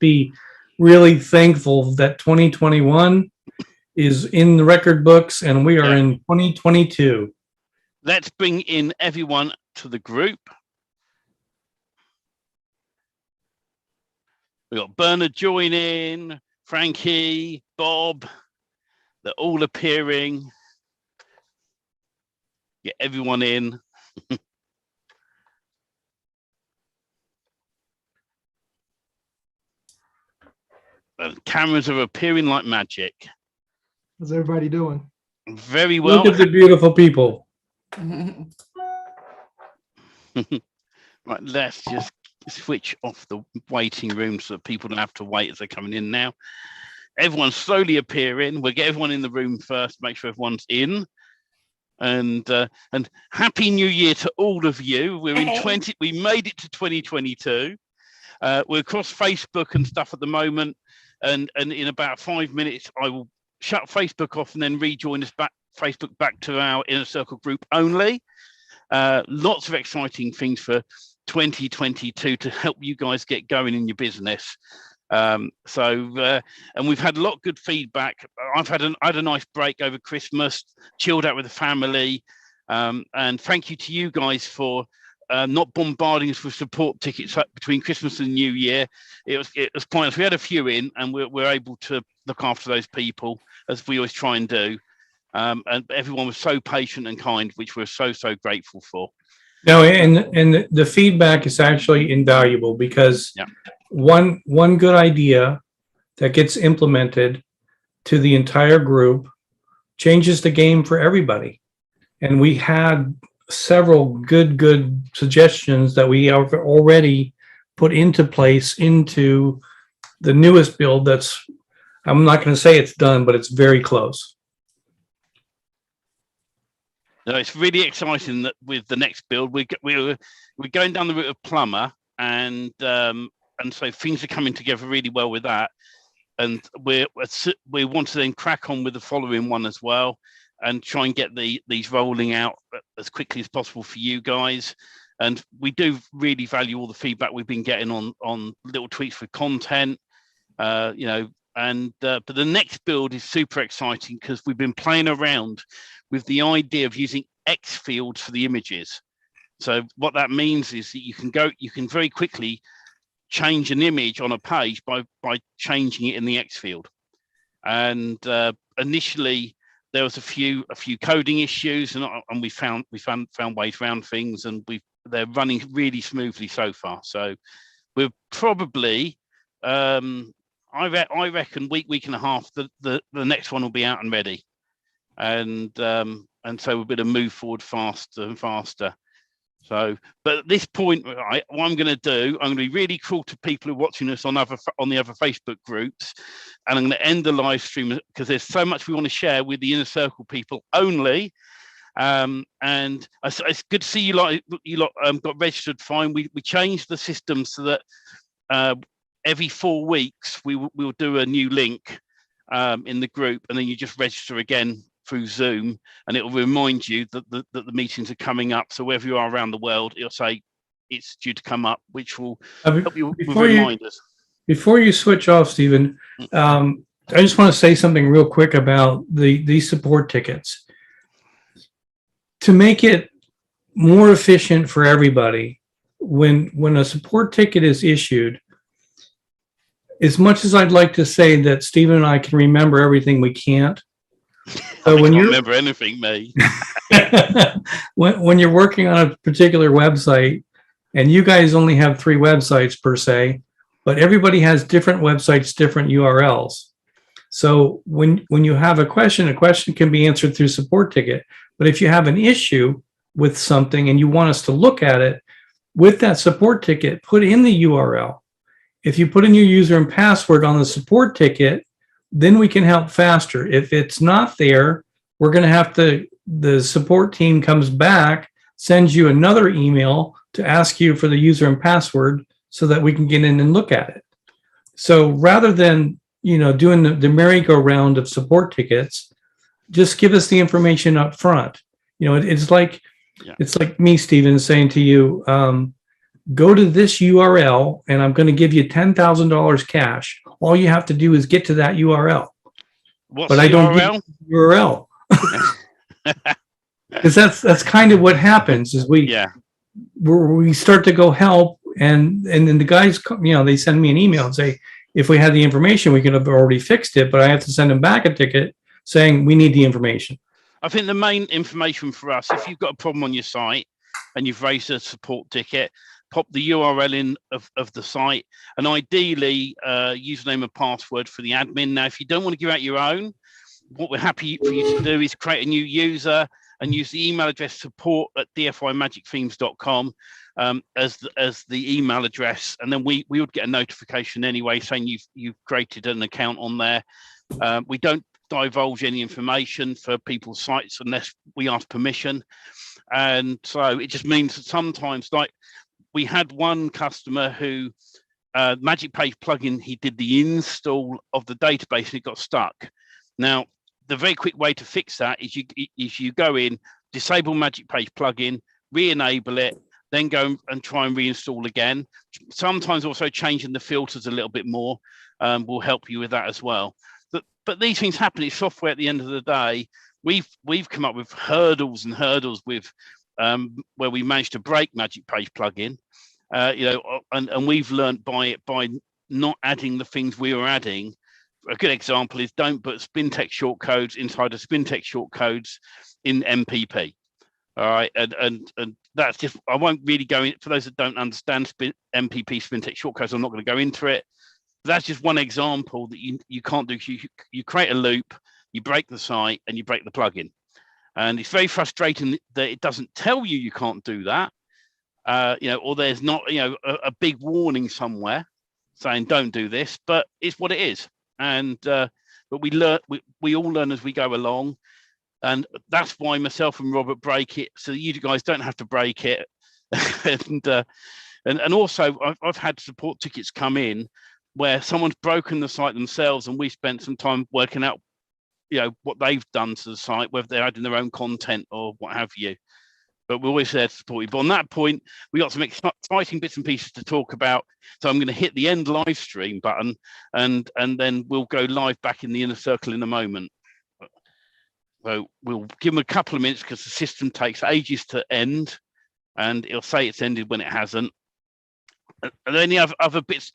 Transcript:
be really thankful that 2021 is in the record books and we are in 2022. Let's bring in everyone to the group. We've got Bernard joining, Frankie, Bob. They're all appearing. Get everyone in. And cameras are appearing like magic. How's everybody doing? Very well. Look at the beautiful people. Right, let's just switch off the waiting room so that people don't have to wait as they're coming in now. Everyone's slowly appearing. We'll get everyone in the room first, make sure everyone's in. And happy new year to all of you. We're in we made it to 2022. We're across Facebook and stuff at the moment, and in about 5 minutes I will shut Facebook off and then rejoin us Facebook back to our Inner Circle group only. Lots of exciting things for 2022 to help you guys get going in your business. And we've had a lot of good feedback. I had a nice break over Christmas, chilled out with the family, and thank you to you guys for not bombarding us with support tickets between Christmas and New Year. It was pointless. We had a few in, and we're able to look after those people as we always try and do. And everyone was so patient and kind, which we're so grateful for. No, and the feedback is actually invaluable because one good idea that gets implemented to the entire group changes the game for everybody. And we had several good suggestions that we have already put into place into the newest build. I'm not going to say it's done, but it's very close. No, it's really exciting that with the next build, we're going down the route of plumber, and so things are coming together really well with that. And we want to then crack on with the following one as well, and try and get these rolling out as quickly as possible for you guys. And we do really value all the feedback we've been getting on little tweaks for content, but the next build is super exciting because we've been playing around with the idea of using X fields for the images. So what that means is that you can very quickly change an image on a page by changing it in the X field. And initially there was a few coding issues, and we found ways around things, and they're running really smoothly so far. So we're probably I reckon week and a half the next one will be out and ready. And so we're going to move forward faster and faster. So, but at this point, right, what I'm going to do, I'm going to be really cruel to people who are watching us on the other Facebook groups, and I'm going to end the live stream because there's so much we want to share with the Inner Circle people only. And it's good to see you lot got registered fine. We changed the system so that every 4 weeks we'll do a new link in the group, and then you just register again through Zoom, and it will remind you that the meetings are coming up. So wherever you are around the world, it'll say it's due to come up, which will help you with reminders. Before you switch off, Stephen, I just want to say something real quick about these support tickets. To make it more efficient for everybody, when a support ticket is issued, as much as I'd like to say that Stephen and I can remember everything, we can't. So when you remember anything, mate. when you're working on a particular website, and you guys only have 3 websites per se, but everybody has different websites, different URLs. So when you have a question can be answered through support ticket. But if you have an issue with something and you want us to look at it, with that support ticket, put in the URL. If you put in your user and password on the support ticket, then we can help faster. If it's not there, we're going to have the support team comes back, sends you another email to ask you for the user and password so that we can get in and look at it. So rather than, doing the merry-go-round of support tickets, just give us the information up front. It's like me, Stephen, saying to you, go to this URL and I'm going to give you $10,000 cash. All you have to do is get to that URL. What's But the I don't URL? give you the URL. Because that's kind of what happens is Yeah. we start to go help and then the guys, they send me an email and say, if we had the information, we could have already fixed it, but I have to send them back a ticket saying we need the information. I think the main information for us, if you've got a problem on your site and you've raised a support ticket, pop the URL in of the site and ideally username and password for the admin. Now, if you don't want to give out your own, what we're happy for you to do is create a new user and use the email address support@dfimagicthemes.com as the email address, and then we would get a notification anyway saying you've created an account on there. We don't divulge any information for people's sites unless we ask permission, and so it just means that sometimes, like we had one customer who Magic Page plugin, he did the install of the database and it got stuck. Now, the very quick way to fix that is you go in, disable Magic Page plugin, re-enable it, then go and try and reinstall again. Sometimes also changing the filters a little bit more will help you with that as well. But these things happen. It's software at the end of the day. We've come up with hurdles and hurdles with where we managed to break Magic Page plugin, and we've learned by not adding the things we were adding. A good example is don't put Spintex shortcodes inside of Spintex shortcodes in MPP. All right, and that's just, I won't really go in, for those that don't understand MPP Spintex shortcodes, I'm not going to go into it. That's just one example that you can't do. You create a loop, you break the site, and you break the plugin. And it's very frustrating that it doesn't tell you can't do that, or there's not, a big warning somewhere saying don't do this, but it's what it is. And but we all learn as we go along, and that's why myself and Robert break it so that you guys don't have to break it. and also I've had support tickets come in where someone's broken the site themselves, and we spent some time working out, what they've done to the site, whether they're adding their own content or what have you. But we're always there to support you. But on that point, we got some exciting bits and pieces to talk about. So I'm going to hit the end live stream button, and then we'll go live back in the inner circle in a moment. So we'll give them a couple of minutes because the system takes ages to end, and it'll say it's ended when it hasn't. Are there any other bits,